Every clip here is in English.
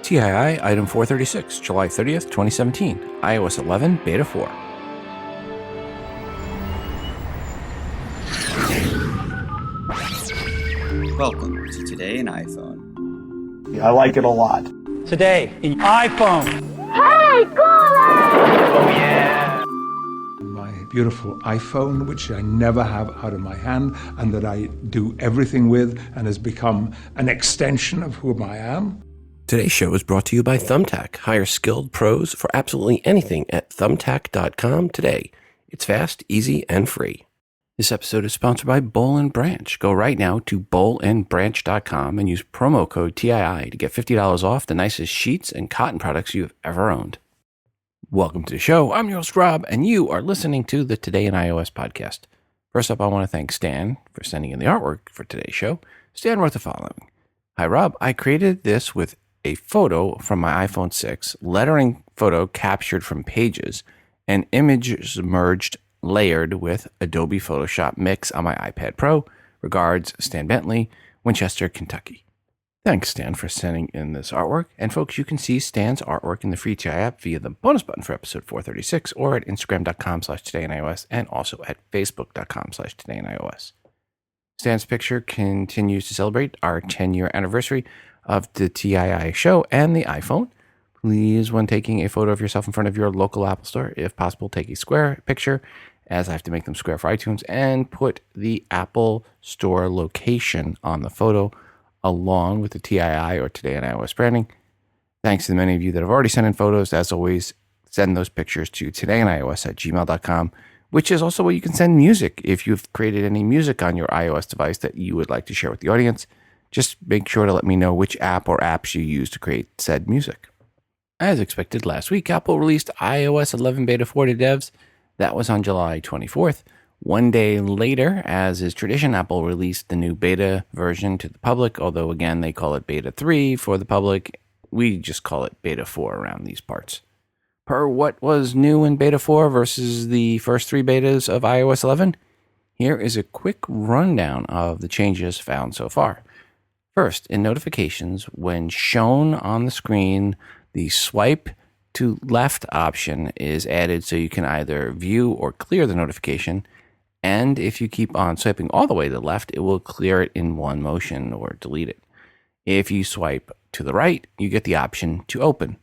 TII Item 436, July 30th, 2017, iOS 11, Beta 4. Welcome to Today in iPhone. I like it a lot. Today in iPhone. Hey, Google! Oh, yeah. My beautiful iPhone, which I never have out of my hand and that I do everything with and has become an extension of whom I am. Today's show is brought to you by Thumbtack. Hire skilled pros for absolutely anything at thumbtack.com today. It's fast, easy, and free. This episode is sponsored by Boll & Branch. Go right now to bollandbranch.com and use promo code TII to get $50 off the nicest sheets and cotton products you've ever owned. Welcome to the show. I'm your host, Rob, and you are listening to the Today in iOS podcast. First up, I want to thank Stan for sending in the artwork for today's show. Stan wrote the following. Hi, Rob. I created this with a photo from my iPhone 6, lettering photo captured from Pages, and images merged layered with Adobe Photoshop Mix on my iPad Pro. Regards, Stan Bentley, Winchester, Kentucky. Thanks, Stan, for sending in this artwork. And folks, you can see Stan's artwork in the free TI app via the bonus button for episode 436 or at Instagram.com/todayinios and also at Facebook.com/todayinios. Stan's picture continues to celebrate our 10-year anniversary of the TII show and the iPhone. Please, when taking a photo of yourself in front of your local Apple store, if possible, take a square picture, as I have to make them square for iTunes, and put the Apple Store location on the photo along with the TII or Today in iOS branding. Thanks to the many of you that have already sent in photos. As always, send those pictures to todayinios@gmail.com, which is also where you can send music. If you've created any music on your iOS device that you would like to share with the audience, just make sure to let me know which app or apps you use to create said music. As expected, last week, Apple released iOS 11 Beta 4 to devs. That was on July 24th. One day later, as is tradition, Apple released the new beta version to the public, although again, they call it Beta 3 for the public. We just call it Beta 4 around these parts. Per what was new in Beta 4 versus the first three betas of iOS 11, here is a quick rundown of the changes found so far. First, in notifications, when shown on the screen, the swipe to left option is added so you can either view or clear the notification. And if you keep on swiping all the way to the left, it will clear it in one motion or delete it. If you swipe to the right, you get the option to open.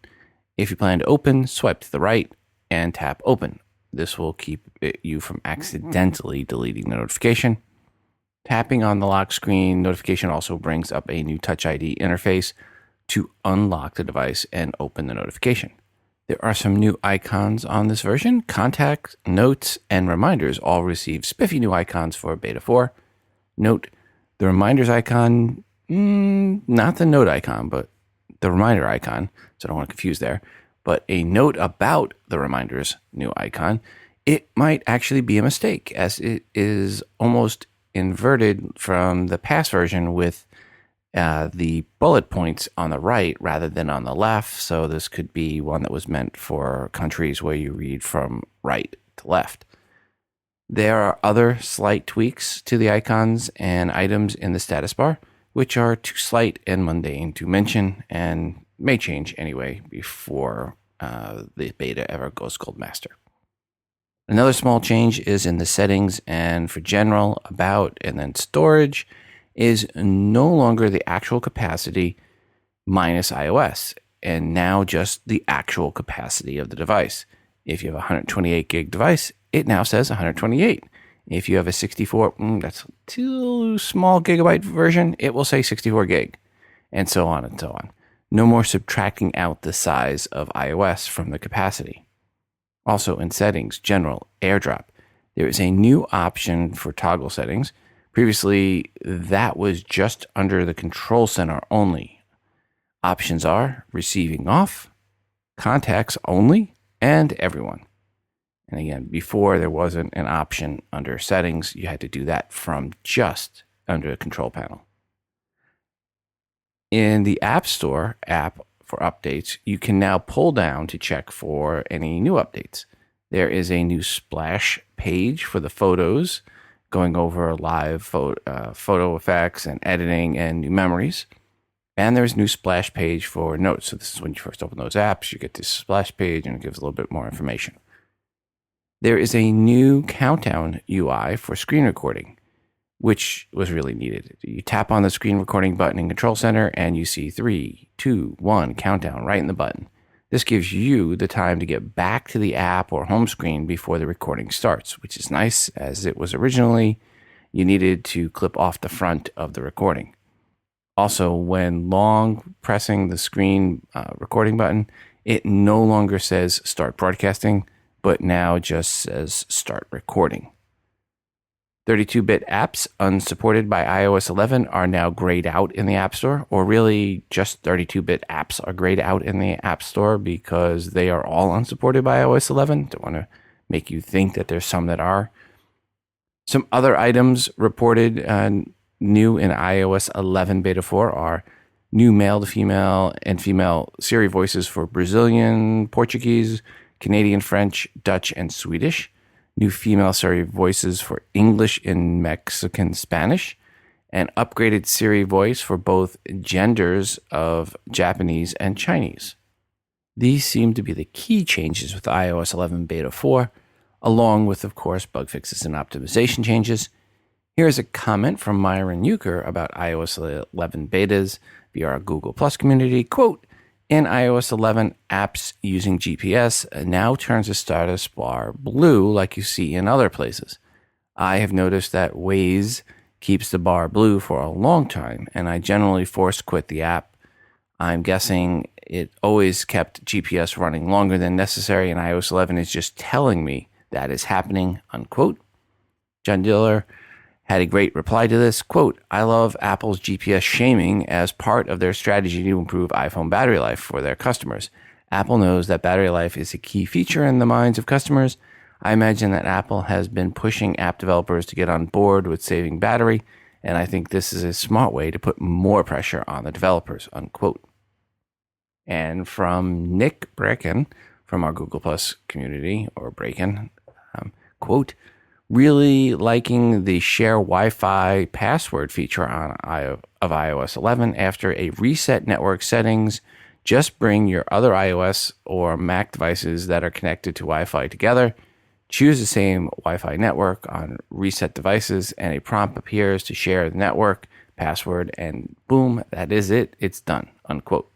If you plan to open, swipe to the right and tap open. This will keep you from accidentally deleting the notification. Tapping on the lock screen notification also brings up a new Touch ID interface to unlock the device and open the notification. There are some new icons on this version. Contacts, notes, and reminders all receive spiffy new icons for Beta 4. Note, the reminders icon, not the note icon, but the reminder icon, so I don't want to confuse there, but a note about the reminders new icon, it might actually be a mistake, as it is almost inverted from the past version with the bullet points on the right rather than on the left. So this could be one that was meant for countries where you read from right to left. There are other slight tweaks to the icons and items in the status bar, which are too slight and mundane to mention and may change anyway before the beta ever goes gold master. Another small change is in the settings, and for general, about, and then storage is no longer the actual capacity minus iOS, and now just the actual capacity of the device. If you have a 128 gig device, it now says 128. If you have a 64, that's too small gigabyte version, it will say 64 gig, and so on and so on. No more subtracting out the size of iOS from the capacity. Also in settings, general, AirDrop, there is a new option for toggle settings. Previously, that was just under the control center only. Options are receiving off, contacts only, and everyone. And again, before there wasn't an option under settings, you had to do that from just under the control panel. In the App Store app for updates, you can now pull down to check for any new updates. There is a new splash page for the photos, going over live photo effects and editing and new memories. And there's a new splash page for notes. So this is when you first open those apps, you get this splash page and it gives a little bit more information. There is a new countdown UI for screen recording, which was really needed. You tap on the screen recording button in Control Center and you see 3, 2, 1 countdown right in the button. This gives you the time to get back to the app or home screen before the recording starts, which is nice, as it was originally you needed to clip off the front of the recording. Also, when long pressing the screen recording button, it no longer says start broadcasting, but now just says start recording. 32-bit apps unsupported by iOS 11 are now grayed out in the App Store, or really just 32-bit apps are grayed out in the App Store because they are all unsupported by iOS 11. Don't want to make you think that there's some that are. Some other items reported new in iOS 11 Beta 4 are new male to female and female Siri voices for Brazilian, Portuguese, Canadian, French, Dutch, and Swedish. New female Siri voices for English and Mexican Spanish, and upgraded Siri voice for both genders of Japanese and Chinese. These seem to be the key changes with iOS 11 Beta 4, along with, of course, bug fixes and optimization changes. Here's a comment from Myron Euchre about iOS 11 betas via our Google Plus community. Quote, in iOS 11, apps using GPS now turns the status bar blue like you see in other places. I have noticed that Waze keeps the bar blue for a long time, and I generally force quit the app. I'm guessing it always kept GPS running longer than necessary, and iOS 11 is just telling me that is happening, unquote. John Diller had a great reply to this. Quote, I love Apple's GPS shaming as part of their strategy to improve iPhone battery life for their customers. Apple knows that battery life is a key feature in the minds of customers. I imagine that Apple has been pushing app developers to get on board with saving battery, and I think this is a smart way to put more pressure on the developers, unquote. And from Nick Bracken from our Google Plus community, or Bracken, quote, really liking the share Wi-Fi password feature of iOS 11. After a reset network settings, just bring your other iOS or Mac devices that are connected to Wi-Fi together. Choose the same Wi-Fi network on reset devices, and a prompt appears to share the network password, and boom, that is it. It's done, unquote.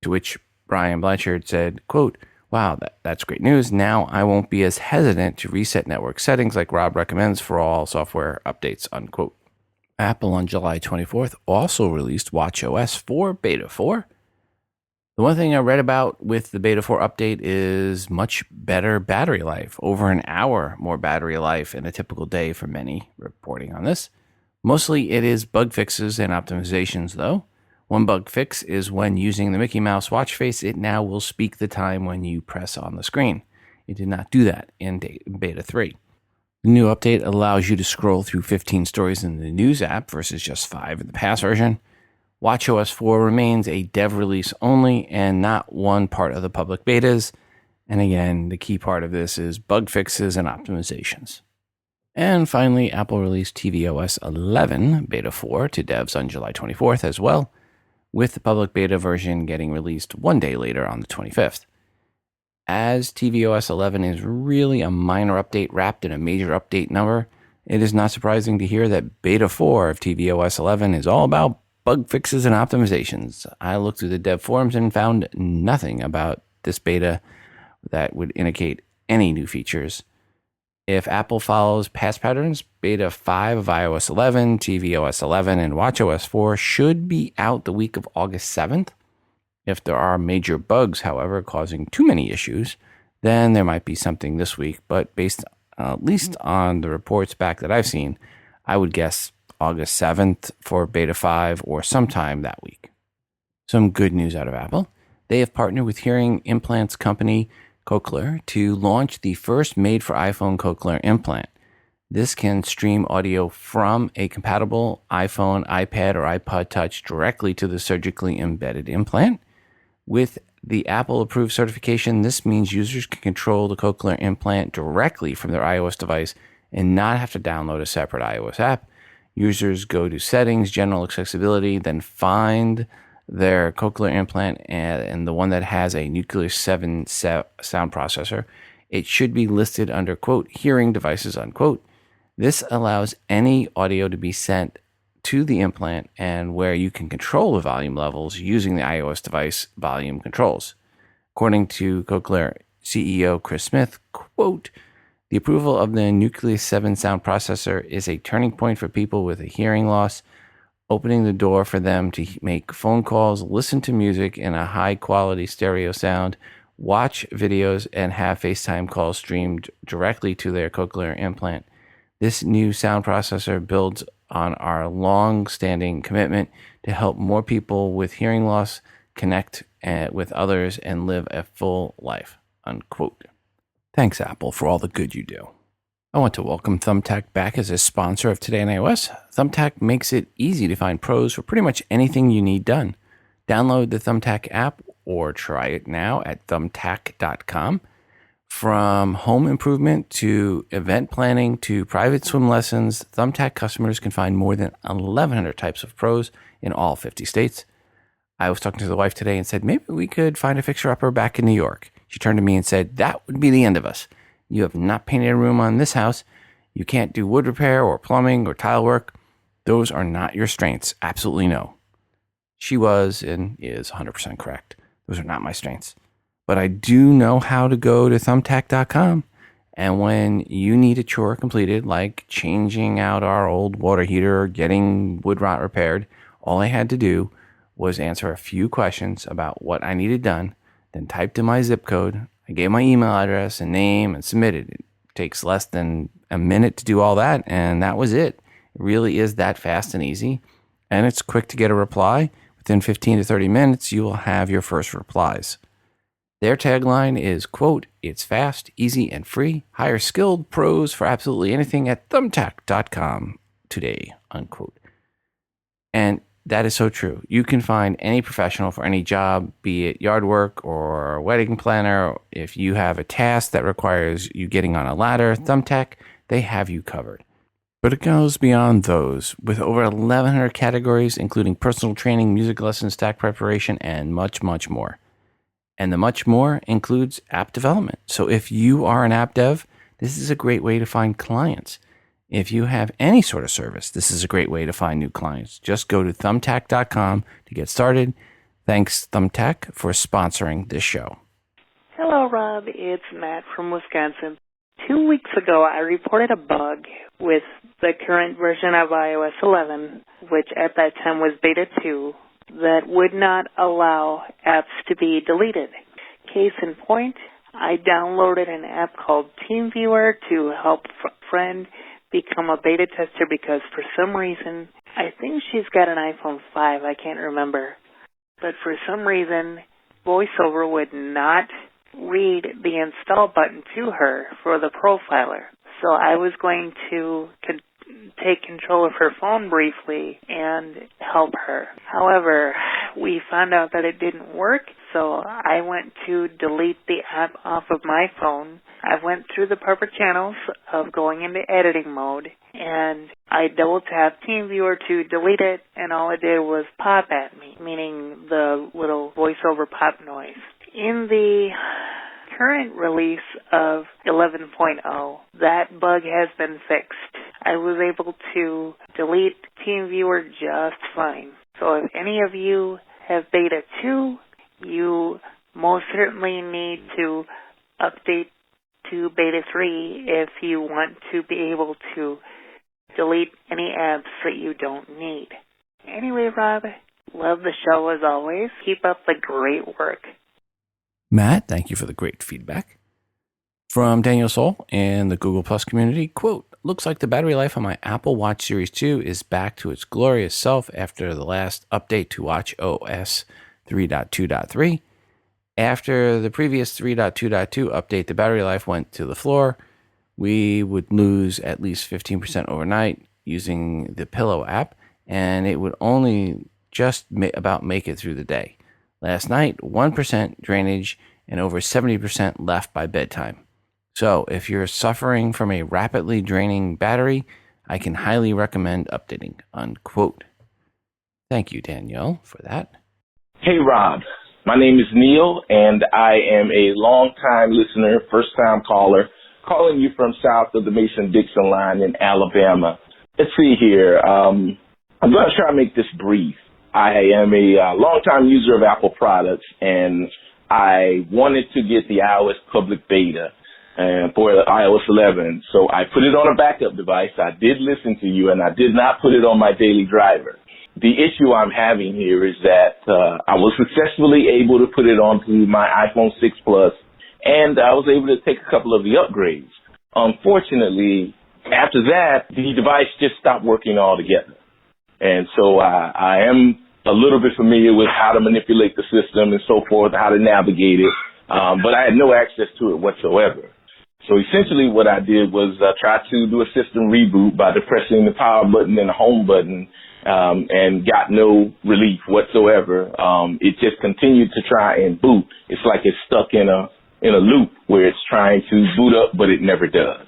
To which Brian Blanchard said, quote, wow, that's great news. Now I won't be as hesitant to reset network settings like Rob recommends for all software updates, unquote. Apple on July 24th also released watchOS 4 Beta 4. The one thing I read about with the Beta 4 update is much better battery life, over an hour more battery life in a typical day for many reporting on this. Mostly it is bug fixes and optimizations though. One bug fix is when using the Mickey Mouse watch face, it now will speak the time when you press on the screen. It did not do that in Beta 3. The new update allows you to scroll through 15 stories in the News app versus just 5 in the past version. watchOS 4 remains a dev release only and not one part of the public betas. And again, the key part of this is bug fixes and optimizations. And finally, Apple released tvOS 11 Beta 4 to devs on July 24th as well, with the public beta version getting released one day later on the 25th. As tvOS 11 is really a minor update wrapped in a major update number, it is not surprising to hear that Beta 4 of tvOS 11 is all about bug fixes and optimizations. I looked through the dev forums and found nothing about this beta that would indicate any new features. If Apple follows past patterns, Beta 5 of iOS 11, tvOS 11, and watchOS 4 should be out the week of August 7th. If there are major bugs, however, causing too many issues, then there might be something this week. But based at least on the reports back that I've seen, I would guess August 7th for Beta 5 or sometime that week. Some good news out of Apple. They have partnered with hearing implants company Cochlear to launch the first made-for-iPhone Cochlear implant. This can stream audio from a compatible iPhone, iPad, or iPod Touch directly to the surgically embedded implant. With the Apple-approved certification, this means users can control the Cochlear implant directly from their iOS device and not have to download a separate iOS app. Users go to Settings, General Accessibility, then find their Cochlear implant and the one that has a Nucleus 7 sound processor, it should be listed under, quote, hearing devices, unquote. This allows any audio to be sent to the implant and where you can control the volume levels using the iOS device volume controls. According to Cochlear CEO Chris Smith, quote, the approval of the Nucleus 7 sound processor is a turning point for people with a hearing loss, opening the door for them to make phone calls, listen to music in a high-quality stereo sound, watch videos, and have FaceTime calls streamed directly to their Cochlear implant. This new sound processor builds on our long-standing commitment to help more people with hearing loss connect with others and live a full life, unquote. Thanks, Apple, for all the good you do. I want to welcome Thumbtack back as a sponsor of Today in iOS. Thumbtack makes it easy to find pros for pretty much anything you need done. Download the Thumbtack app or try it now at thumbtack.com. From home improvement to event planning to private swim lessons, Thumbtack customers can find more than 1,100 types of pros in all 50 states. I was talking to the wife today and said, maybe we could find a fixer-upper back in New York. She turned to me and said, that would be the end of us. You have not painted a room on this house. You can't do wood repair or plumbing or tile work. Those are not your strengths. Absolutely no. She was and is 100% correct. Those are not my strengths. But I do know how to go to thumbtack.com. And when you need a chore completed, like changing out our old water heater or getting wood rot repaired, all I had to do was answer a few questions about what I needed done, then typed in my zip code. I gave my email address and name and submitted. It takes less than a minute to do all that, and that was it. It really is that fast and easy, and it's quick to get a reply. Within 15 to 30 minutes, you will have your first replies. Their tagline is, quote, it's fast, easy, and free. Hire skilled pros for absolutely anything at thumbtack.com today, unquote. And that is so true. You can find any professional for any job, be it yard work or wedding planner. If you have a task that requires you getting on a ladder, Thumbtack, they have you covered. But it goes beyond those, with over 1,100 categories, including personal training, music lessons, stack preparation, and much, much more. And the much more includes app development. So if you are an app dev, this is a great way to find clients. If you have any sort of service, this is a great way to find new clients. Just go to thumbtack.com to get started. Thanks, Thumbtack, for sponsoring this show. Hello, Rob. It's Matt from Wisconsin. 2 weeks ago, I reported a bug with the current version of iOS 11, which at that time was Beta 2, that would not allow apps to be deleted. Case in point, I downloaded an app called TeamViewer to help a friend become a beta tester because for some reason, I think she's got an iPhone 5, I can't remember, but for some reason, VoiceOver would not read the install button to her for the profiler. So I was going to take control of her phone briefly and help her. However, we found out that it didn't work, so I went to delete the app off of my phone. I went through the proper channels of going into editing mode, and I double-tapped TeamViewer to delete it, and all it did was pop at me, meaning the little VoiceOver pop noise. In the current release of 11.0, that bug has been fixed. I was able to delete TeamViewer just fine. So if any of you have Beta 2, you most certainly need to update to Beta 3 if you want to be able to delete any apps that you don't need. Anyway, Rob, love the show as always. Keep up the great work. Matt, thank you for the great feedback. From Daniel Soul in the Google Plus community, quote, looks like the battery life on my Apple Watch Series 2 is back to its glorious self after the last update to watchOS 3.2.3. After the previous 3.2.2 update, the battery life went to the floor. We would lose at least 15% overnight using the Pillow app, and it would only just about make it through the day. Last night, 1% drainage and over 70% left by bedtime. So if you're suffering from a rapidly draining battery, I can highly recommend updating, unquote. Thank you, Danielle, for that. Hey, Rob. My name is Neil, and I am a long-time listener, first-time caller, calling you from south of the Mason-Dixon line in Alabama. Let's see here. I'm going to try to make this brief. I am a long-time user of Apple products, and I wanted to get the iOS public beta for iOS 11. So I put it on a backup device. I did listen to you, and I did not put it on my daily driver. The issue I'm having here is that I was successfully able to put it onto my iPhone 6 Plus, and I was able to take a couple of the upgrades. Unfortunately, after that, the device just stopped working altogether. And so I am a little bit familiar with how to manipulate the system and so forth, how to navigate it, but I had no access to it whatsoever. So essentially what I did was try to do a system reboot by depressing the power button and the home button, and got no relief whatsoever. It just continued to try and boot. It's like it's stuck in a loop where it's trying to boot up, but it never does.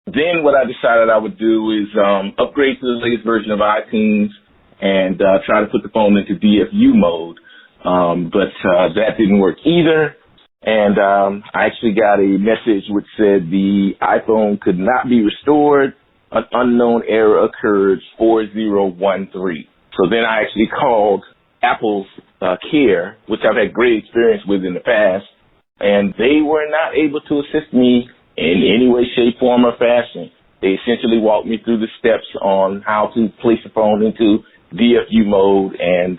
Then what I decided I would do is upgrade to the latest version of iTunes and try to put the phone into DFU mode, but that didn't work either. And I actually got a message which said the iPhone could not be restored. An unknown error occurred, 4013. So then I actually called Apple's Care, which I've had great experience with in the past, and they were not able to assist me in any way, shape, form, or fashion. They essentially walked me through the steps on how to place the phone into DFU mode, and,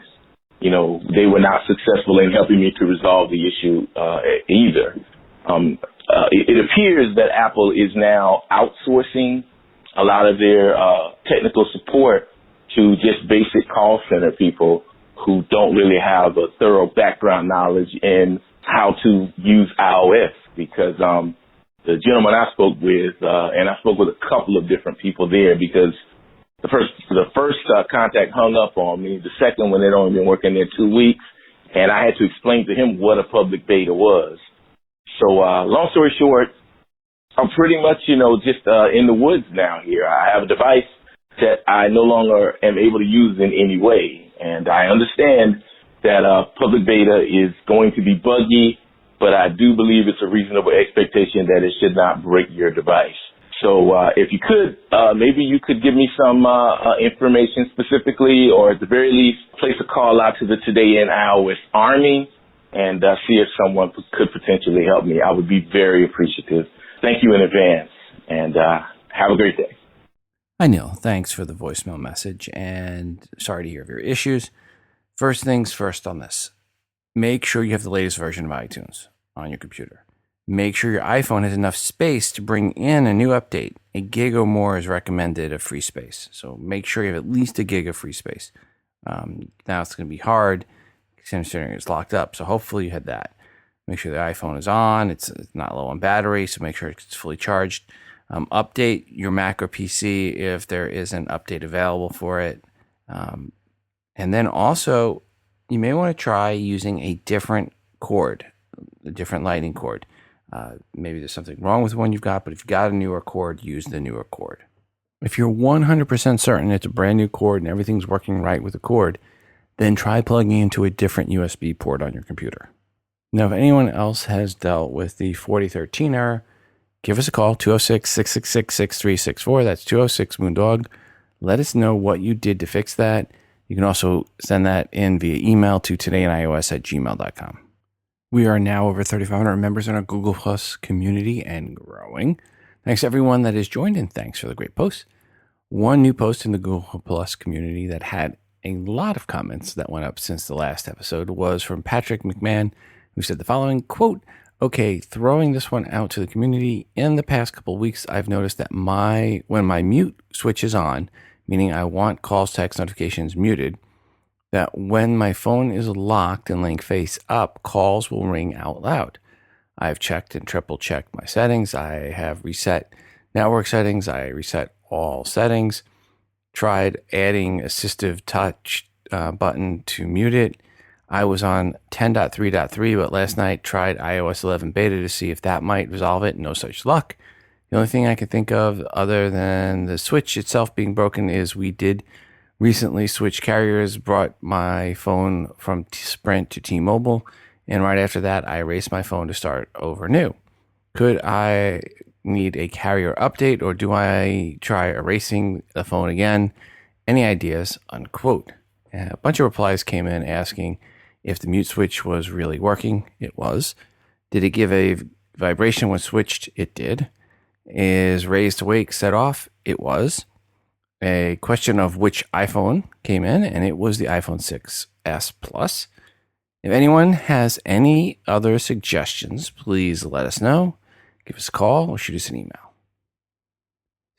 you know, they were not successful in helping me to resolve the issue either. It appears that Apple is now outsourcing a lot of their technical support to just basic call center people who don't really have a thorough background knowledge in how to use iOS, because the gentleman I spoke with, and I spoke with a couple of different people there, because the first contact hung up on me. The second one, they'd only been working there 2 weeks, and I had to explain to him what a public beta was. So long story short, I'm pretty much, just in the woods now here. I have a device that I no longer am able to use in any way. And I understand that public beta is going to be buggy, but I do believe it's a reasonable expectation that it should not break your device. So if you could, maybe you could give me some information specifically, or at the very least, place a call out to the Today in iOS Army and see if someone could potentially help me. I would be very appreciative. Thank you in advance, and have a great day. Hi, Neil. Thanks for the voicemail message, and sorry to hear of your issues. First things first on this. Make sure you have the latest version of iTunes on your computer. Make sure your iPhone has enough space to bring in a new update. A gig or more is recommended of free space, so make sure you have at least a gig of free space. Now it's going to be hard considering it's locked up, so hopefully you had that. Make sure the iPhone is on. It's not low on battery, so make sure it's fully charged. Update your Mac or PC if there is an update available for it. And then also, you may want to try using a different cord, a different lightning cord. Maybe there's something wrong with the one you've got, but if you've got a newer cord, use the newer cord. If you're 100% certain it's a brand new cord and everything's working right with the cord, then try plugging into a different USB port on your computer. Now, if anyone else has dealt with the 4013 error, give us a call, 206-666-6364. That's 206-MOONDOG. Let us know what you did to fix that. You can also send that in via email to todayinios@gmail.com. We are now over 3,500 members in our Google Plus community and growing. Thanks to everyone that has joined, and thanks for the great posts. One new post in the Google Plus community that had a lot of comments that went up since the last episode was from Patrick McMahon, who said the following, quote, "Okay, throwing this one out to the community. In the past couple of weeks, I've noticed that when my mute switch is on, meaning I want calls, text notifications muted, that when my phone is locked and laying face up, calls will ring out loud. I've checked and triple checked my settings. I have reset network settings. I reset all settings, tried adding assistive touch button to mute it. I was on 10.3.3, but last night tried iOS 11 beta to see if that might resolve it. No such luck. The only thing I can think of other than the switch itself being broken is we did Recently switched carriers, brought my phone from Sprint to T-Mobile, and right after that, I erased my phone to start over new. Could I need a carrier update, or do I try erasing the phone again? Any ideas? Unquote. A bunch of replies came in asking if the mute switch was really working. It was. Did it give a vibration when switched? It did. Is raised to wake set off? It was. A question of which iPhone came in, and it was the iPhone 6s Plus. If anyone has any other suggestions, please let us know. Give us a call or shoot us an email.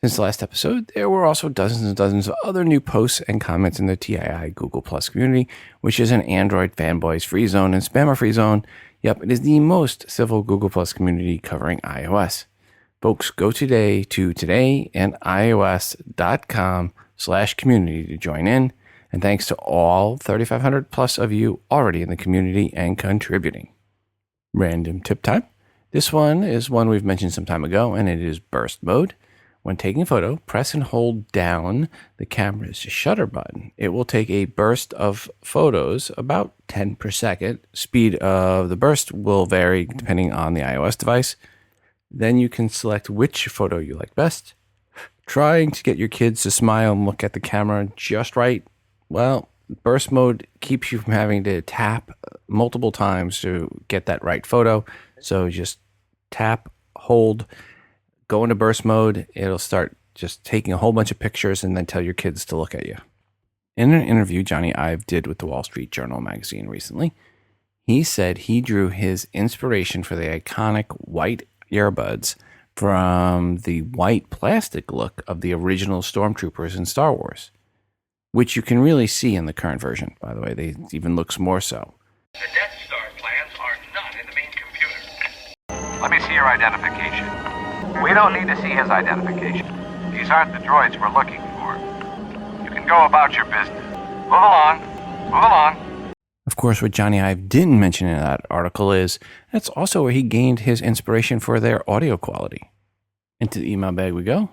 Since the last episode, there were also dozens and dozens of other new posts and comments in the TII Google Plus community, which is an Android fanboys free zone and spammer free zone. Yep, it is the most civil Google Plus community covering iOS. Folks, go today to todayandIOS.com/community to join in. And thanks to all 3,500 plus of you already in the community and contributing. Random tip time. This one is one we've mentioned some time ago, and it is burst mode. When taking a photo, press and hold down the camera's shutter button. It will take a burst of photos, about 10 per second. Speed of the burst will vary depending on the iOS device. Then you can select which photo you like best. Trying to get your kids to smile and look at the camera just right. Well, burst mode keeps you from having to tap multiple times to get that right photo. So just tap, hold, go into burst mode. It'll start just taking a whole bunch of pictures and then tell your kids to look at you. In an interview Johnny Ive did with the Wall Street Journal magazine recently, he said he drew his inspiration for the iconic white earbuds from the white plastic look of the original Stormtroopers in Star Wars, which you can really see in the current version, by the way. They even looks more so. The Death Star plans are not in the main computer. Let me see your identification. We don't need to see his identification. These aren't the droids we're looking for. You can go about your business. Move along. Move along. Of course, what Johnny Ive didn't mention in that article is that's also where he gained his inspiration for their audio quality. Into the email bag we go.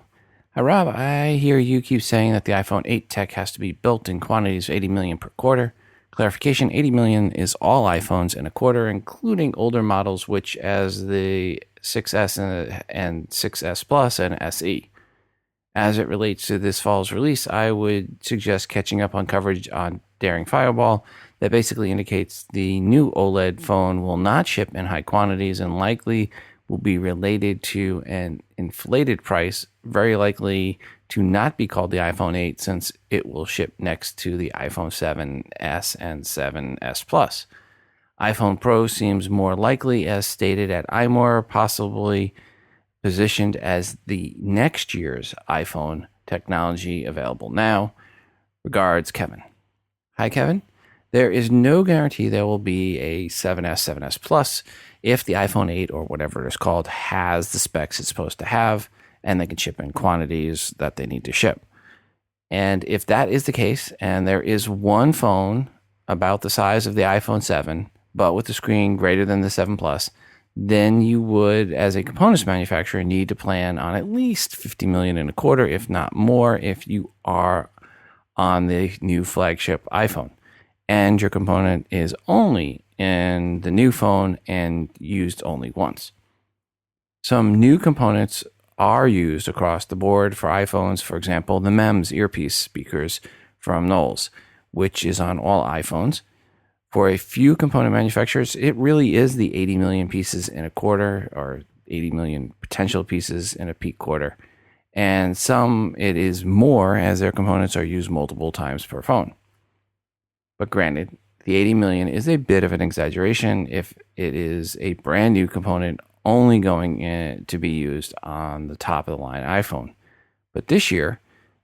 Hi, Rob. I hear you keep saying that the iPhone 8 tech has to be built in quantities of 80 million per quarter. Clarification, 80 million is all iPhones in a quarter, including older models, which as the 6S and 6S Plus and SE. As it relates to this fall's release, I would suggest catching up on coverage on Daring Fireball that basically indicates the new OLED phone will not ship in high quantities and likely will be related to an inflated price, very likely to not be called the iPhone 8 since it will ship next to the iPhone 7S and 7S Plus. iPhone Pro seems more likely, as stated at iMore, possibly positioned as the next year's iPhone technology available now. Regards, Kevin. Hi, Kevin. There is no guarantee there will be a 7S, 7S Plus if the iPhone 8 or whatever it is called has the specs it's supposed to have and they can ship in quantities that they need to ship. And if that is the case, and there is one phone about the size of the iPhone 7, but with the screen greater than the 7 Plus, then you would, as a components manufacturer, need to plan on at least 50 million in a quarter, if not more, if you are on the new flagship iPhone. And your component is only in the new phone and used only once. Some new components are used across the board for iPhones. For example, the MEMS earpiece speakers from Knowles, which is on all iPhones. For a few component manufacturers, it really is the 80 million pieces in a quarter or 80 million potential pieces in a peak quarter. And some it is more as their components are used multiple times per phone. But granted, the 80 million is a bit of an exaggeration if it is a brand new component only going in to be used on the top of the line iPhone. But this year,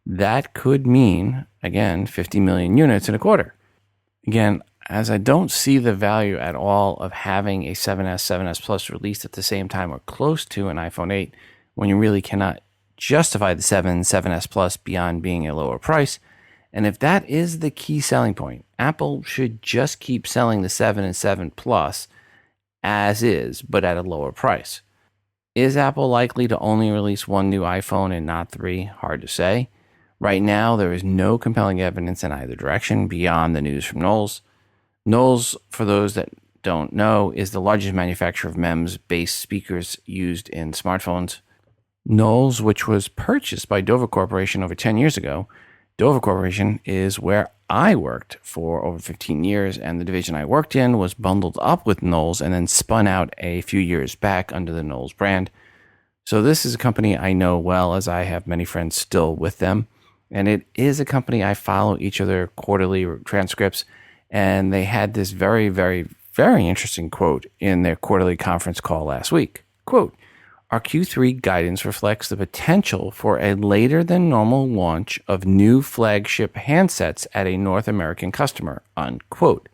that could mean, again, 50 million units in a quarter. Again, as I don't see the value at all of having a 7S, 7S Plus released at the same time or close to an iPhone 8 when you really cannot justify the 7S Plus beyond being a lower price. And if that is the key selling point, Apple should just keep selling the 7 and 7 Plus as is, but at a lower price. Is Apple likely to only release one new iPhone and not three? Hard to say. Right now, there is no compelling evidence in either direction beyond the news from Knowles. Knowles, for those that don't know, is the largest manufacturer of MEMS-based speakers used in smartphones. Knowles, which was purchased by Dover Corporation over 10 years ago. Dover Corporation is where I worked for over 15 years, and the division I worked in was bundled up with Knowles and then spun out a few years back under the Knowles brand. So this is a company I know well, as I have many friends still with them. And it is a company I follow each of their quarterly transcripts. And they had this very, very, very interesting quote in their quarterly conference call last week. Quote, "Our Q3 guidance reflects the potential for a later than normal launch of new flagship handsets at a North American customer," unquote.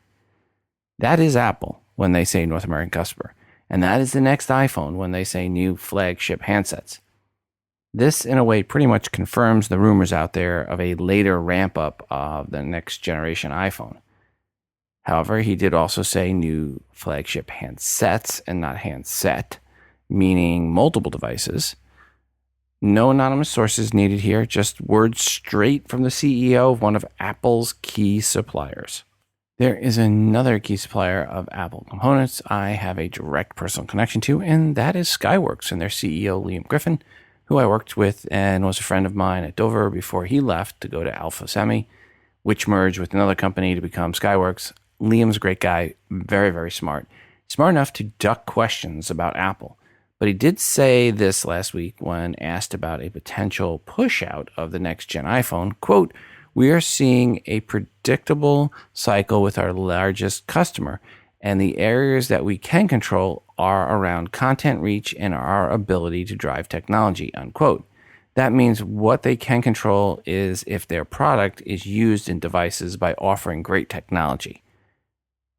That is Apple when they say North American customer. And that is the next iPhone when they say new flagship handsets. This, in a way, pretty much confirms the rumors out there of a later ramp up of the next generation iPhone. However, he did also say new flagship handsets and not handset, meaning multiple devices. No anonymous sources needed here, just words straight from the CEO of one of Apple's key suppliers. There is another key supplier of Apple components I have a direct personal connection to, and that is Skyworks and their CEO, Liam Griffin, who I worked with and was a friend of mine at Dover before he left to go to Alpha Semi, which merged with another company to become Skyworks. Liam's a great guy, very, very smart. Smart enough to duck questions about Apple. But he did say this last week when asked about a potential push out of the next gen iPhone. Quote, "We are seeing a predictable cycle with our largest customer, and the areas that we can control are around content reach and our ability to drive technology," unquote. That means what they can control is if their product is used in devices by offering great technology.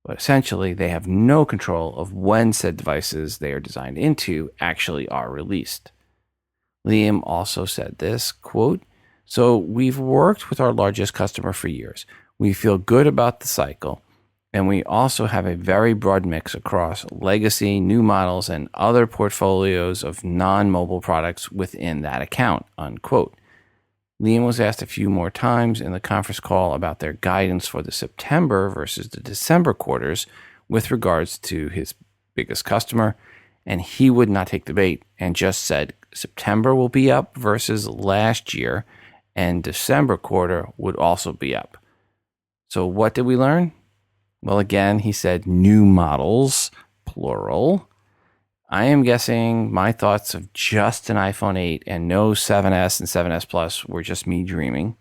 But essentially, they have no control of when said devices they are designed into actually are released. Liam also said this, quote, "So we've worked with our largest customer for years. We feel good about the cycle, and we also have a very broad mix across legacy, new models, and other portfolios of non-mobile products within that account," unquote. Liam was asked a few more times in the conference call about their guidance for the September versus the December quarters with regards to his biggest customer, and he would not take the bait and just said September will be up versus last year, and December quarter would also be up. So what did we learn? Well, again, he said new models, plural. I am guessing my thoughts of just an iPhone 8 and no 7S and 7S Plus were just me dreaming.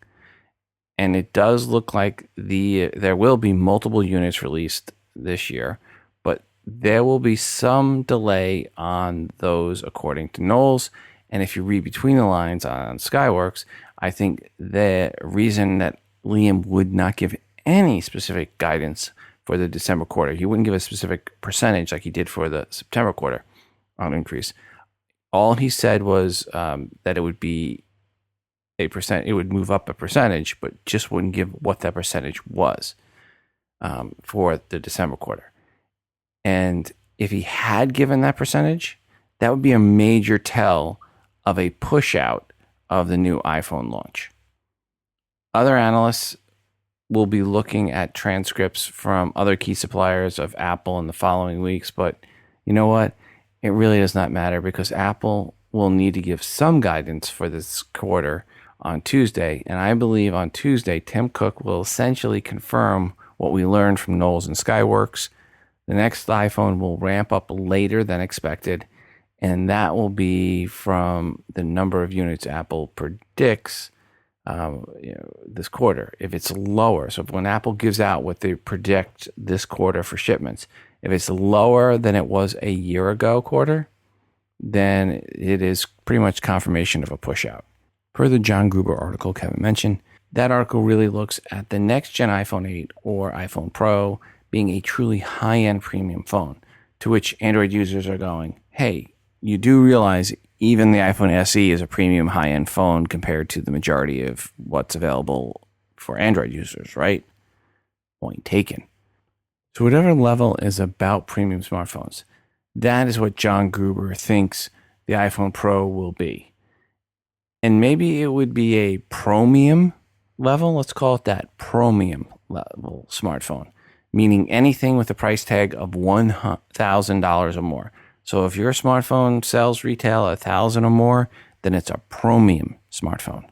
And it does look like there will be multiple units released this year, but there will be some delay on those according to Knowles. And if you read between the lines on Skyworks, I think the reason that Liam would not give any specific guidance for the December quarter, he wouldn't give a specific percentage like he did for the September quarter on increase. All he said was that it would be a percent, it would move up a percentage, but just wouldn't give what that percentage was for the December quarter. And if he had given that percentage, that would be a major tell of a push out of the new iPhone launch. Other analysts will be looking at transcripts from other key suppliers of Apple in the following weeks, but you know what? It really does not matter because Apple will need to give some guidance for this quarter on Tuesday, and I believe on Tuesday, Tim Cook will essentially confirm what we learned from Knowles and Skyworks. The next iPhone will ramp up later than expected, and that will be from the number of units Apple predicts this quarter. If it's lower, so when Apple gives out what they predict this quarter for shipments, if it's lower than it was a year ago quarter, then it is pretty much confirmation of a push out. Per the John Gruber article Kevin mentioned, that article really looks at the next gen iPhone 8 or iPhone Pro being a truly high-end premium phone, to which Android users are going, hey, you do realize even the iPhone SE is a premium high-end phone compared to the majority of what's available for Android users, right? Point taken. So whatever level is about premium smartphones, that is what John Gruber thinks the iPhone Pro will be. And maybe it would be a premium level. Let's call it that, premium level smartphone, meaning anything with a price tag of $1,000 or more. So if your smartphone sells retail $1,000 or more, then it's a premium smartphone.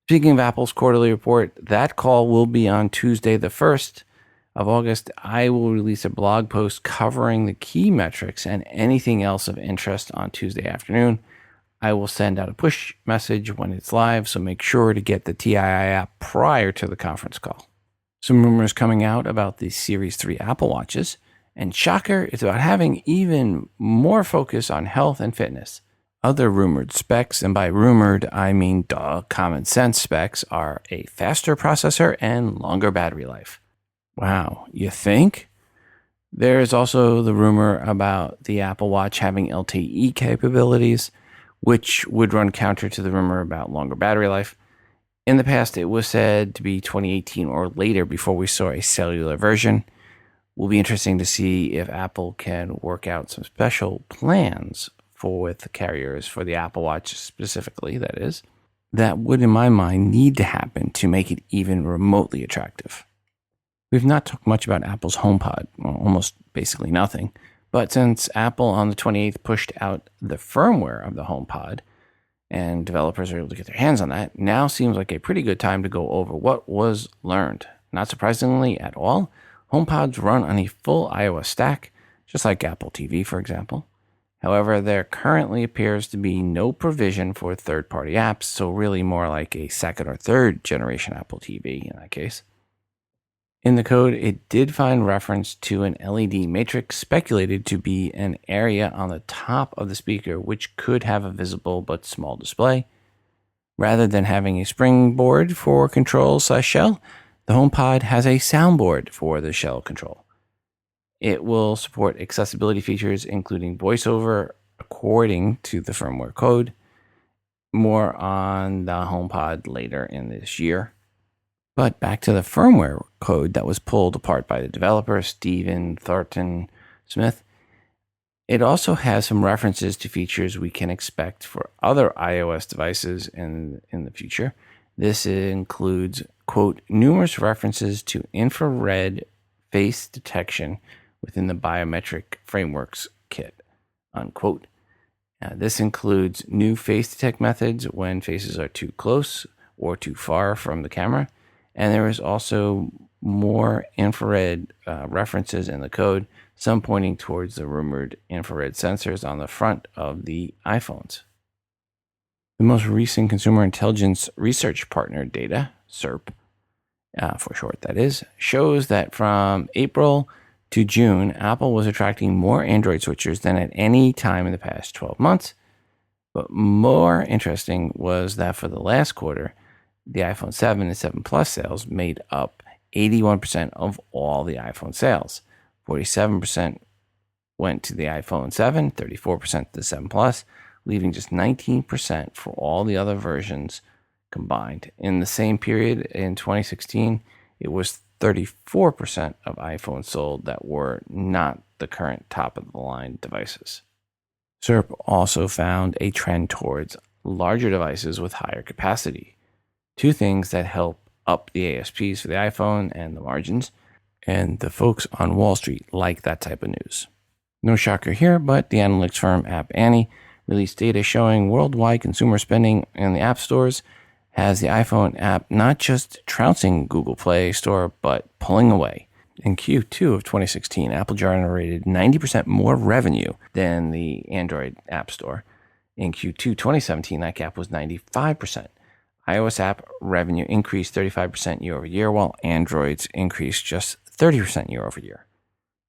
Speaking of Apple's quarterly report, that call will be on Tuesday, the 1st of August. I will release a blog post covering the key metrics and anything else of interest on Tuesday afternoon. I will send out a push message when it's live, so make sure to get the TII app prior to the conference call. Some rumors coming out about the Series 3 Apple Watches, and shocker, it's about having even more focus on health and fitness. Other rumored specs, and by rumored, I mean common sense specs, are a faster processor and longer battery life. Wow, you think? There is also the rumor about the Apple Watch having LTE capabilities, which would run counter to the rumor about longer battery life. In the past, it was said to be 2018 or later before we saw a cellular version. Will be interesting to see if Apple can work out some special plans with the carriers for the Apple Watch specifically, that is. That would, in my mind, need to happen to make it even remotely attractive. We've not talked much about Apple's HomePod, well, almost basically nothing. But since Apple on the 28th pushed out the firmware of the HomePod, and developers are able to get their hands on that, now seems like a pretty good time to go over what was learned. Not surprisingly at all, HomePods run on a full iOS stack, just like Apple TV, for example. However, there currently appears to be no provision for third-party apps, so really more like a second or third generation Apple TV in that case. In the code, it did find reference to an LED matrix speculated to be an area on the top of the speaker which could have a visible but small display. Rather than having a springboard for control/shell, the HomePod has a soundboard for the shell control. It will support accessibility features, including voiceover, according to the firmware code. More on the HomePod later in this year. But back to the firmware code that was pulled apart by the developer, Stephen Thornton Smith. It also has some references to features we can expect for other iOS devices in the future. This includes, quote, numerous references to infrared face detection within the biometric frameworks kit, unquote. This includes new face detect methods when faces are too close or too far from the camera. And there is also more infrared references in the code, some pointing towards the rumored infrared sensors on the front of the iPhones. The most recent Consumer Intelligence Research Partner data, SERP, for short that is, shows that from April to June, Apple was attracting more Android switchers than at any time in the past 12 months. But more interesting was that for the last quarter, the iPhone 7 and 7 Plus sales made up 81% of all the iPhone sales. 47% went to the iPhone 7, 34% to the 7 Plus, leaving just 19% for all the other versions combined. In the same period in 2016, it was 34% of iPhones sold that were not the current top-of-the-line devices. SERP also found a trend towards larger devices with higher capacity. Two things that help up the ASPs for the iPhone and the margins, and the folks on Wall Street like that type of news. No shocker here, but the analytics firm App Annie released data showing worldwide consumer spending in the app stores has the iPhone app not just trouncing Google Play Store, but pulling away. In Q2 of 2016, Apple generated 90% more revenue than the Android App Store. In Q2 2017, that gap was 95%. iOS app revenue increased 35% year over year, while Android's increased just 30% year over year.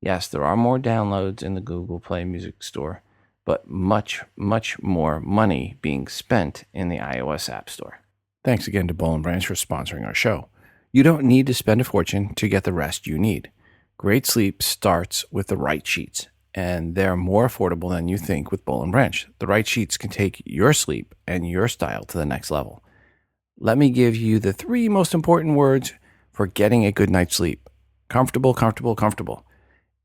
Yes, there are more downloads in the Google Play Music Store, but much, much more money being spent in the iOS App Store. Thanks again to Boll & Branch for sponsoring our show. You don't need to spend a fortune to get the rest you need. Great sleep starts with the right sheets, and they're more affordable than you think with Boll & Branch. The right sheets can take your sleep and your style to the next level. Let me give you the 3 most important words for getting a good night's sleep. Comfortable, comfortable, comfortable.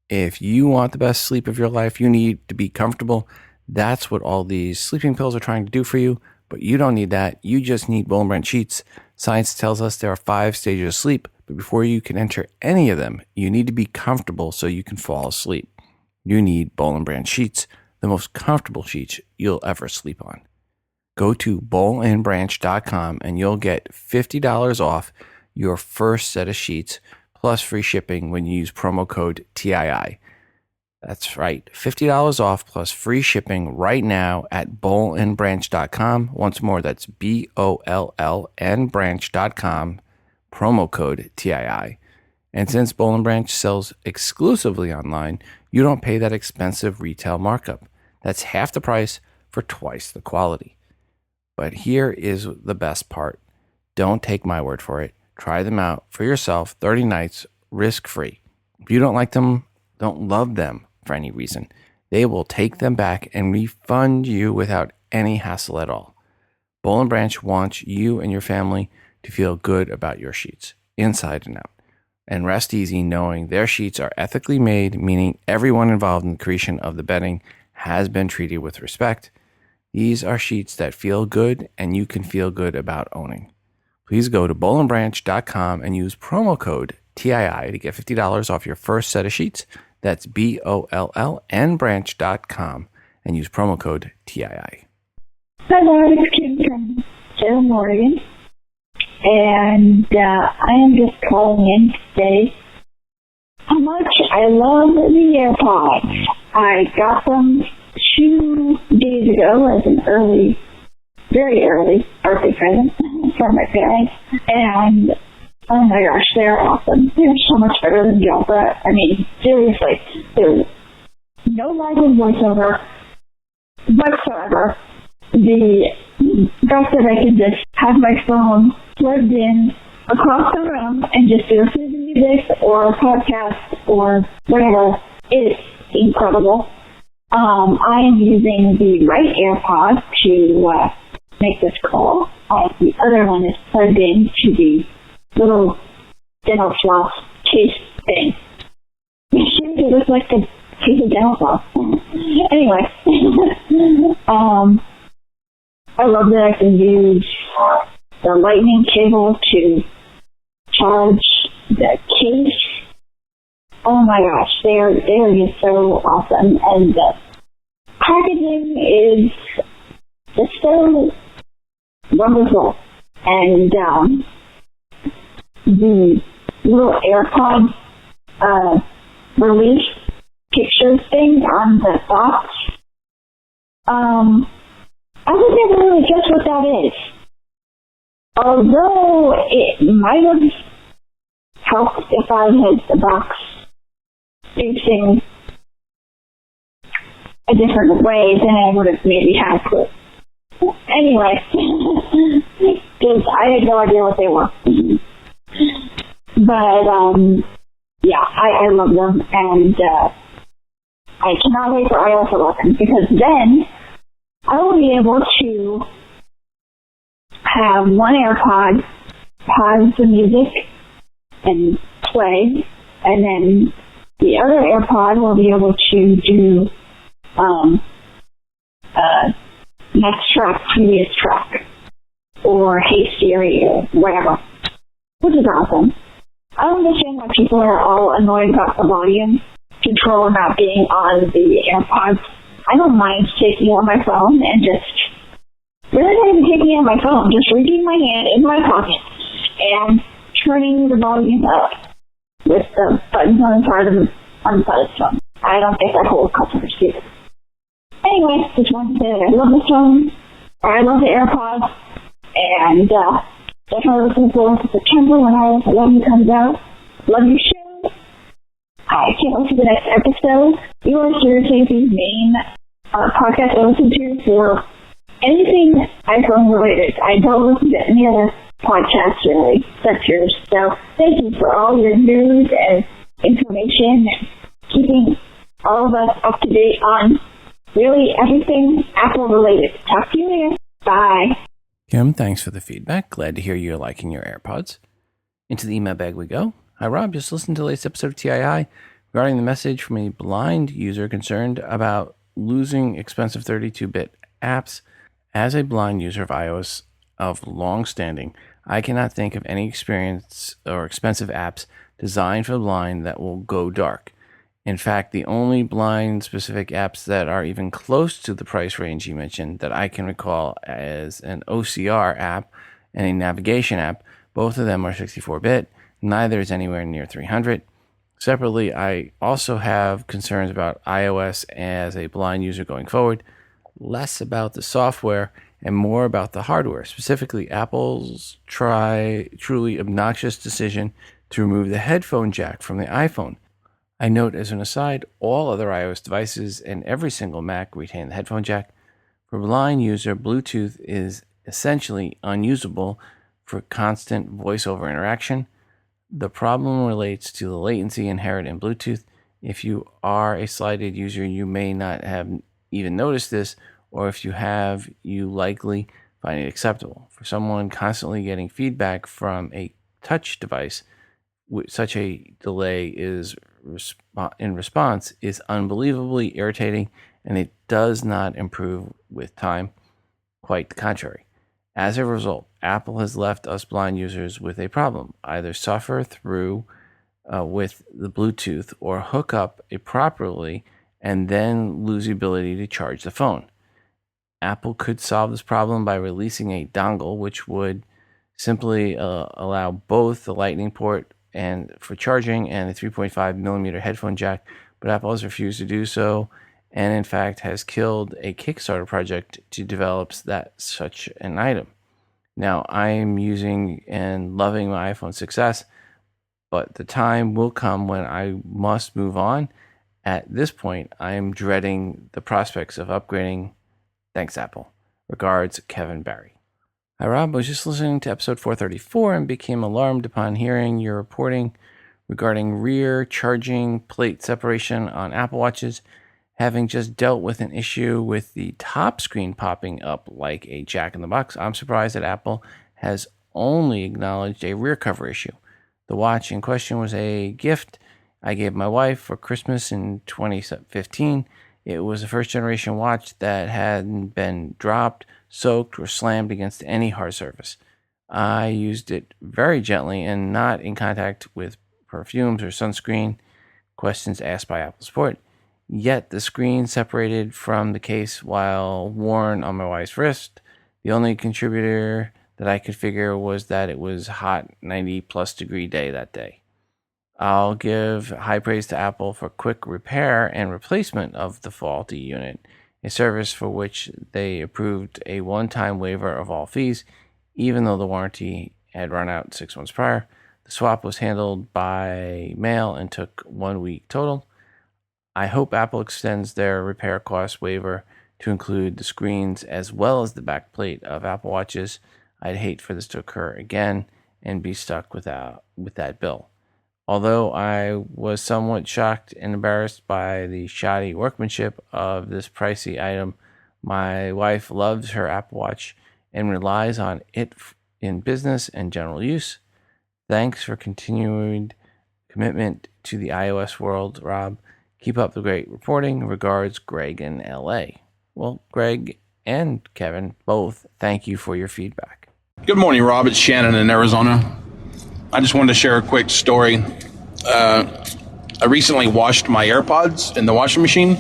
If you want the best sleep of your life, you need to be comfortable. That's what all these sleeping pills are trying to do for you. But you don't need that. You just need Boll & Branch sheets. Science tells us there are 5 stages of sleep, but before you can enter any of them, you need to be comfortable so you can fall asleep. You need Boll & Branch sheets, the most comfortable sheets you'll ever sleep on. Go to bollandbranch.com and you'll get $50 off your first set of sheets plus free shipping when you use promo code TII. That's right, $50 off plus free shipping right now at bollandbranch.com. Once more, that's BOLLN branch.com, promo code TII. And since Boll & Branch sells exclusively online, you don't pay that expensive retail markup. That's half the price for twice the quality. But here is the best part. Don't take my word for it. Try them out for yourself 30 nights risk-free. If you don't like them, don't love them for any reason, they will take them back and refund you without any hassle at all. Boll & Branch wants you and your family to feel good about your sheets, inside and out. And rest easy knowing their sheets are ethically made, meaning everyone involved in the creation of the bedding has been treated with respect. These are sheets that feel good and you can feel good about owning. Please go to bollandbranch.com and use promo code TII to get $50 off your first set of sheets. That's BOLLN branch.com and use promo code TII. Hello, it's Kim from Salem, Oregon. And I am just calling in to say how much I love the AirPods. I got them 2 days ago as an very early birthday present for my parents. And oh my gosh, they're awesome. They're so much better than Jailbreaking. I mean, seriously, there's no lag in voiceover whatsoever. The fact that I can just have my phone plugged in across the room and just listen to music or a podcast or whatever is incredible. I am using the right AirPod to make this call. The other one is plugged in to the little dental floss case thing. It looks like the case of dental floss. Anyway, I love that I can use the lightning cable to charge the case. Oh my gosh, they are just so awesome, and the packaging is just so wonderful. And the little AirPod release picture thing on the box, I would never really guess what that is. Although it might have helped if I had the box facing a different way, then I would have maybe had to. Anyway, because I had no idea what they were. But, yeah, I love them, and I cannot wait for iOS 11, because then I will be able to have one AirPod pause the music and play, and then the other AirPod will be able to do next track, previous track, or Hey Siri, or whatever, which is awesome. I don't understand why people are all annoyed about the volume control not being on the AirPods. I don't mind taking it on my phone and just, really not even taking it on my phone, just reaching my hand in my pocket and turning the volume up with the buttons on the side of the phone. I don't think that whole customers do. Anyway, just wanted to say that I love the phone, I love the AirPods, and definitely looking forward to September when iOS 11 comes out. Love your show. I can't wait for the next episode. You are seriously the main podcast I listen to for anything iPhone related. I don't listen to any other podcasts really, except yours. So thank you for all your news and information and keeping all of us up to date on really everything Apple related. Talk to you later. Bye. Kim, thanks for the feedback. Glad to hear you're liking your AirPods. Into the email bag we go. Hi, Rob. Just listened to the latest episode of TII regarding the message from a blind user concerned about losing expensive 32-bit apps As a blind user of iOS of long standing, I cannot think of any experience or expensive apps designed for the blind that will go dark. In fact, the only blind-specific apps that are even close to the price range you mentioned that I can recall as an OCR app and a navigation app, both of them are 64-bit. Neither is anywhere near 300. Separately, I also have concerns about iOS as a blind user going forward, less about the software and more about the hardware, specifically Apple's truly obnoxious decision to remove the headphone jack from the iPhone. I note as an aside, all other iOS devices and every single Mac retain the headphone jack. For a blind user, Bluetooth is essentially unusable for constant voice-over interaction. The problem relates to the latency inherent in Bluetooth. If you are a sighted user, you may not have even noticed this, or if you have, you likely find it acceptable. For someone constantly getting feedback from a touch device, such a delay in response is unbelievably irritating, and it does not improve with time. Quite the contrary. As a result, Apple has left us blind users with a problem: either suffer through with the Bluetooth or hook up it properly and then lose the ability to charge the phone. Apple could solve this problem by releasing a dongle, which would simply allow both the Lightning port and for charging and a 3.5 millimeter headphone jack, but Apple has refused to do so, and in fact has killed a Kickstarter project to develop such an item. Now, I'm using and loving my iPhone 6S, but the time will come when I must move on. At this point, I am dreading the prospects of upgrading. Thanks, Apple. Regards, Kevin Barry. Hi, Rob. I was just listening to episode 434 and became alarmed upon hearing your reporting regarding rear charging plate separation on Apple Watches, having just dealt with an issue with the top screen popping up like a jack-in-the-box. I'm surprised that Apple has only acknowledged a rear cover issue. The watch in question was a gift I gave my wife for Christmas in 2015. It was a first-generation watch that hadn't been dropped, soaked, or slammed against any hard surface. I used it very gently and not in contact with perfumes or sunscreen, questions asked by Apple support. Yet the screen separated from the case while worn on my wife's wrist. The only contributor that I could figure was that it was a hot 90-plus degree day that day. I'll give high praise to Apple for quick repair and replacement of the faulty unit, a service for which they approved a one-time waiver of all fees, even though the warranty had run out 6 months prior. The swap was handled by mail and took 1 week total. I hope Apple extends their repair cost waiver to include the screens as well as the back plate of Apple Watches. I'd hate for this to occur again and be stuck with that bill. Although I was somewhat shocked and embarrassed by the shoddy workmanship of this pricey item, my wife loves her Apple Watch and relies on it in business and general use. Thanks for continued commitment to the iOS world, Rob. Keep up the great reporting. Regards, Greg in LA. Well, Greg and Kevin, both, thank you for your feedback. Good morning, Rob. It's Shannon in Arizona. I just wanted to share a quick story. I recently washed my AirPods in the washing machine,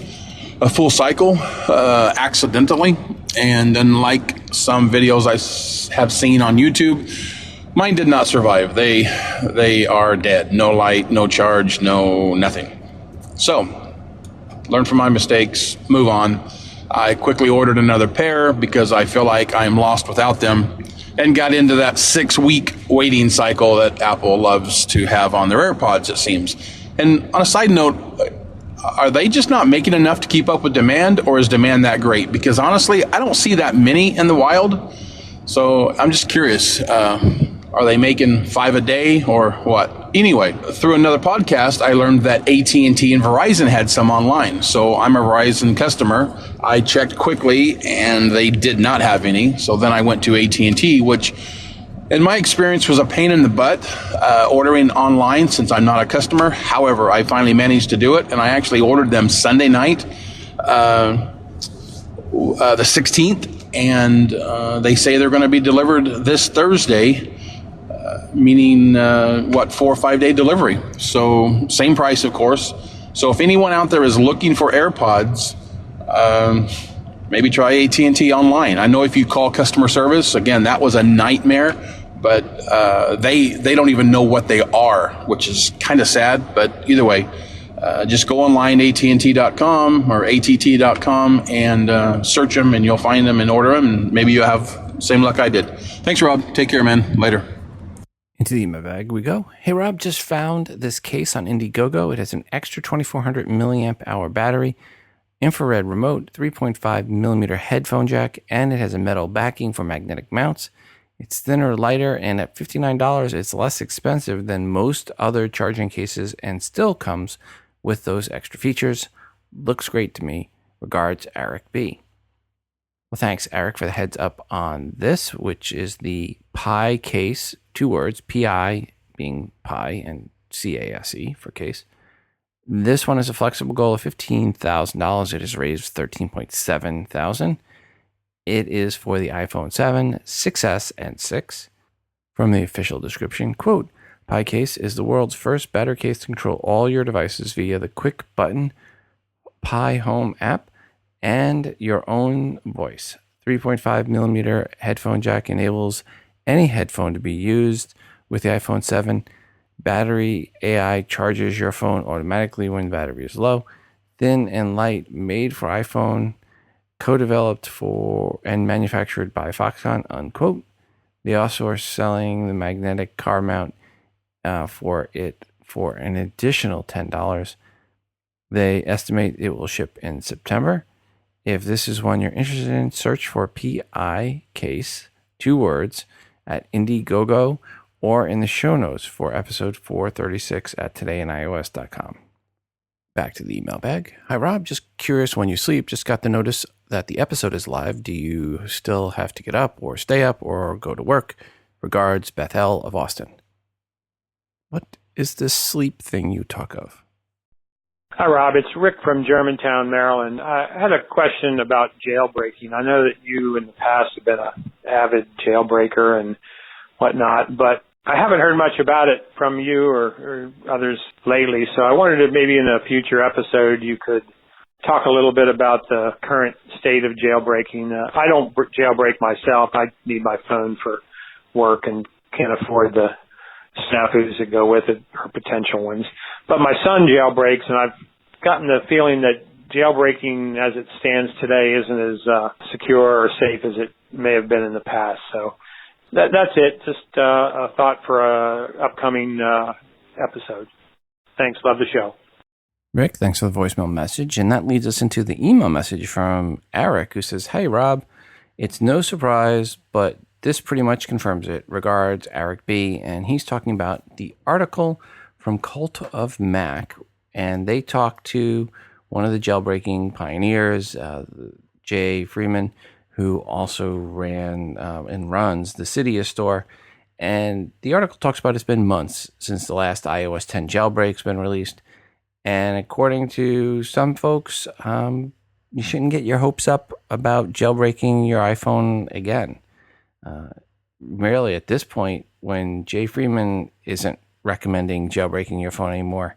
a full cycle, accidentally. And unlike some videos I have seen on YouTube, mine did not survive. They are dead. No light, no charge, no nothing. So, learn from my mistakes, move on. I quickly ordered another pair because I feel like I'm lost without them, and got into that 6-week waiting cycle that Apple loves to have on their AirPods, it seems. And on a side note, are they just not making enough to keep up with demand, or is demand that great? Because honestly, I don't see that many in the wild. So I'm just curious, are they making 5 a day or what? Anyway, through another podcast, I learned that AT&T and Verizon had some online. So I'm a Verizon customer. I checked quickly and they did not have any. So then I went to AT&T, which in my experience was a pain in the butt, ordering online since I'm not a customer. However, I finally managed to do it, and I actually ordered them Sunday night, the 16th. and they say they're going to be delivered this Thursday, meaning 4 or 5 day delivery. So same price, of course. So if anyone out there is looking for AirPods, maybe try AT&T online. I know if you call customer service, again, that was a nightmare, but they don't even know what they are, which is kind of sad. But either way, just go online, AT&T.com or ATT.com, and search them, and you'll find them and order them, and maybe you have same luck I did. Thanks, Rob. Take care, man. Later. Into the email bag we go. Hey, Rob, just found this case on IndieGogo. It has an extra 2400 milliamp hour battery, infrared remote, 3.5 millimeter headphone jack, and it has a metal backing for magnetic mounts. It's thinner, lighter, and at $59, it's less expensive than most other charging cases and still comes with those extra features. Looks great to me. Regards, Eric B. Well, thanks, Eric, for the heads up on this, which is the Pi case, 2 words, Pi being Pi and CASE for case. This one is a flexible goal of $15,000. It is raised $13,700. It is for the iPhone 7, 6S, and 6. From the official description, quote, Pi case is the world's first battery case to control all your devices via the quick button Pi Home app and your own voice. 3.5 millimeter headphone jack enables any headphone to be used with the iPhone 7. Battery AI charges your phone automatically when the battery is low. Thin and light, made for iPhone, co-developed for and manufactured by Foxconn, unquote. They also are selling the magnetic car mount for it for an additional $10. They estimate it will ship in September. If this is one you're interested in, search for Pi case, 2 words, at IndieGogo or in the show notes for episode 436 at todayandios.com. Back to the email bag. Hi, Rob. Just curious, when you sleep, just got the notice that the episode is live. Do you still have to get up or stay up or go to work? Regards, Beth L. of Austin. What is this sleep thing you talk of? Hi, Rob. It's Rick from Germantown, Maryland. I had a question about jailbreaking. I know that you in the past have been an avid jailbreaker and whatnot, but I haven't heard much about it from you or others lately, so I wanted to maybe in a future episode you could talk a little bit about the current state of jailbreaking. I don't jailbreak myself. I need my phone for work and can't afford the snafus that go with it or potential ones. But my son jailbreaks, and I've gotten the feeling that jailbreaking as it stands today isn't as secure or safe as it may have been in the past. So that's it. Just a thought for a upcoming episode. Thanks. Love the show. Rick, thanks for the voicemail message. And that leads us into the email message from Eric, who says, Hey, Rob, it's no surprise, but this pretty much confirms it. Regards, Eric B. And he's talking about the article from Cult of Mac. And they talked to one of the jailbreaking pioneers, Jay Freeman, who also ran and runs the Cydia store. And the article talks about it's been months since the last iOS 10 jailbreak's been released. And according to some folks, you shouldn't get your hopes up about jailbreaking your iPhone again. Merely at this point, when Jay Freeman isn't recommending jailbreaking your phone anymore,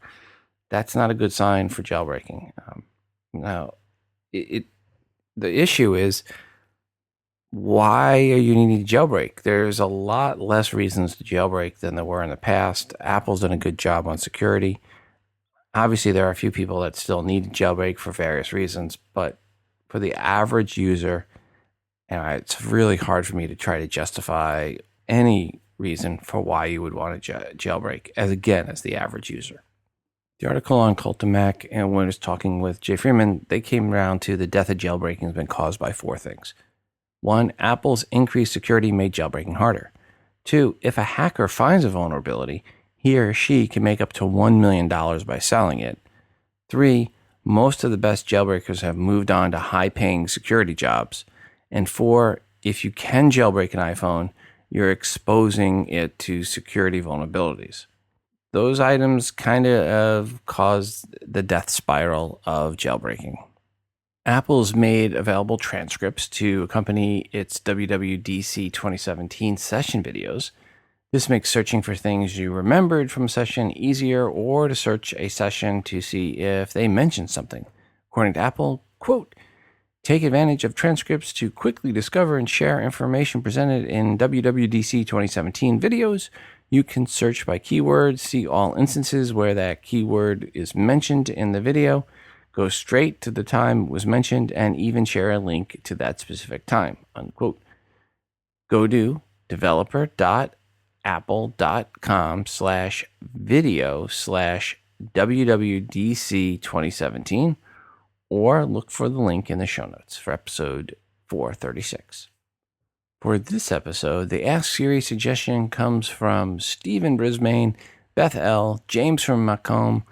that's not a good sign for jailbreaking. Now, the issue is, why are you needing to jailbreak? There's a lot less reasons to jailbreak than there were in the past. Apple's done a good job on security. Obviously, there are a few people that still need to jailbreak for various reasons, but for the average user, it's really hard for me to try to justify any reason for why you would want to jailbreak, as the average user. The article on Cult of Mac, and when I was talking with Jay Freeman, they came around to the death of jailbreaking has been caused by 4 things. 1, Apple's increased security made jailbreaking harder. 2, if a hacker finds a vulnerability, he or she can make up to $1 million by selling it. 3, most of the best jailbreakers have moved on to high-paying security jobs. And 4, if you can jailbreak an iPhone, you're exposing it to security vulnerabilities. Those items kind of caused the death spiral of jailbreaking. Apple's made available transcripts to accompany its WWDC 2017 session videos. This makes searching for things you remembered from a session easier, or to search a session to see if they mentioned something. According to Apple, quote, take advantage of transcripts to quickly discover and share information presented in WWDC 2017 videos. You can search by keywords, see all instances where that keyword is mentioned in the video, go straight to the time it was mentioned, and even share a link to that specific time, unquote. Go to developer.apple.com/video/WWDC 2017 or look for the link in the show notes for episode 436. For this episode, the Ask Siri suggestion comes from Stephen Brisbane, Beth L., James from Macomb,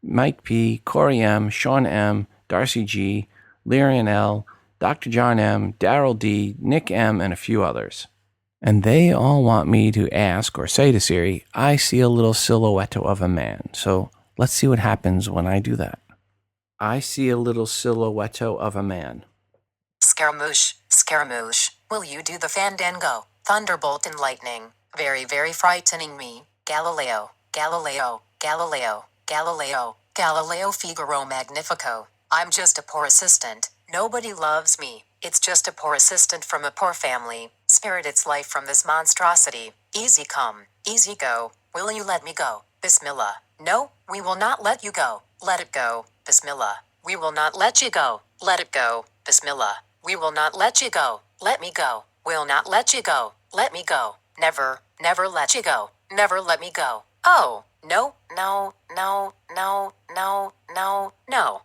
Mike P., Corey M., Sean M., Darcy G., Lyrian L., Dr. John M., Daryl D., Nick M., and a few others. And they all want me to ask or say to Siri, I see a little silhouette of a man. So let's see what happens when I do that. I see a little silhouette of a man. Scaramouche, Scaramouche, will you do the Fandango? Thunderbolt and lightning, very, very frightening me. Galileo, Galileo, Galileo, Galileo, Galileo Figaro Magnifico. I'm just a poor assistant. Nobody loves me. It's just a poor assistant from a poor family. Spirit its life from this monstrosity. Easy come, easy go. Will you let me go? Bismillah. No, we will not let you go. Let it go. Bismillah. We will not let you go. Let it go. Bismillah. We will not let you go. Let me go. Will not let you go. Let me go. Never, never let you go. Never let me go. Oh, no, no, no, no, no, no, no.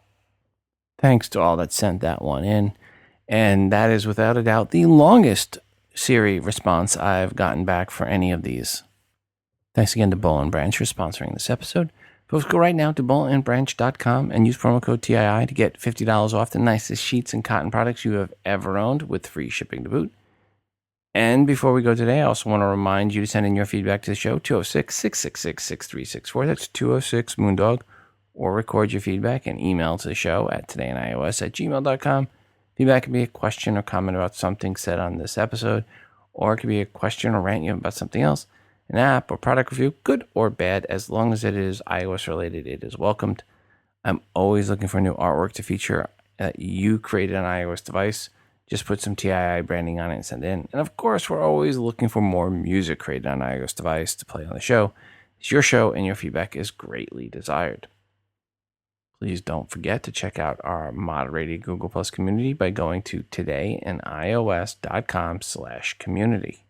Thanks to all that sent that one in. And that is without a doubt the longest Siri response I've gotten back for any of these. Thanks again to Boll & Branch for sponsoring this episode. Folks, go right now to bollandbranch.com and use promo code TII to get $50 off the nicest sheets and cotton products you have ever owned with free shipping to boot. And before we go today, I also want to remind you to send in your feedback to the show, 206-666-6364. That's 206-Moondog. Or record your feedback and email to the show at todayandios@gmail.com. Feedback can be a question or comment about something said on this episode, or it could be a question or rant you have about something else, an app or product review, good or bad. As long as it is iOS related, it is welcomed. I'm always looking for new artwork to feature that you created on an iOS device. Just put some TII branding on it and send it in. And of course, we're always looking for more music created on an iOS device to play on the show. It's your show, and your feedback is greatly desired. Please don't forget to check out our moderated Google Plus community by going to todayandios.com/community.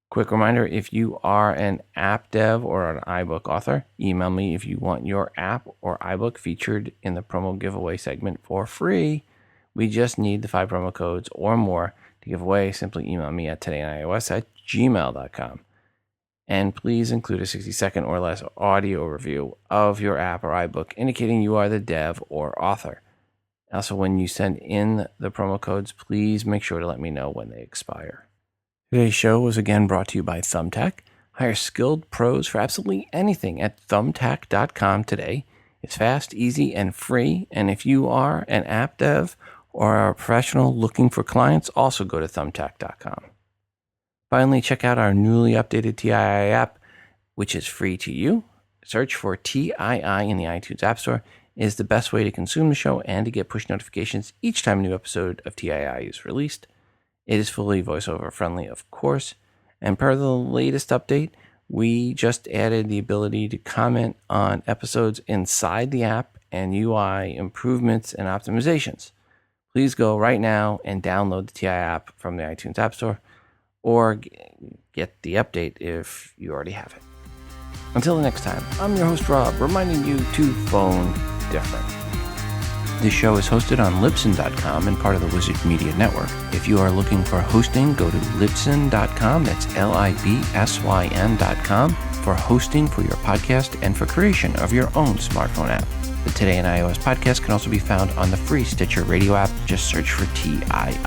Quick reminder, if you are an app dev or an iBook author, email me if you want your app or iBook featured in the promo giveaway segment for free. We just need the 5 promo codes or more to give away. Simply email me at todayandios@gmail.com. And please include a 60-second or less audio review of your app or iBook indicating you are the dev or author. Also, when you send in the promo codes, please make sure to let me know when they expire. Today's show was again brought to you by Thumbtack. Hire skilled pros for absolutely anything at thumbtack.com today. It's fast, easy, and free. And if you are an app dev or a professional looking for clients, also go to thumbtack.com. Finally, check out our newly updated TII app, which is free to you. Search for TII in the iTunes App Store. It is the best way to consume the show and to get push notifications each time a new episode of TII is released. It is fully voiceover friendly, of course. And per the latest update, we just added the ability to comment on episodes inside the app and UI improvements and optimizations. Please go right now and download the TII app from the iTunes App Store, or get the update if you already have it. Until the next time, I'm your host Rob, reminding you to phone different. This show is hosted on Libsyn.com and part of the Wizard Media Network. If you are looking for hosting, go to Libsyn.com, that's Libsyn.com, for hosting for your podcast and for creation of your own smartphone app. The Today in iOS podcast can also be found on the free Stitcher radio app. Just search for TII.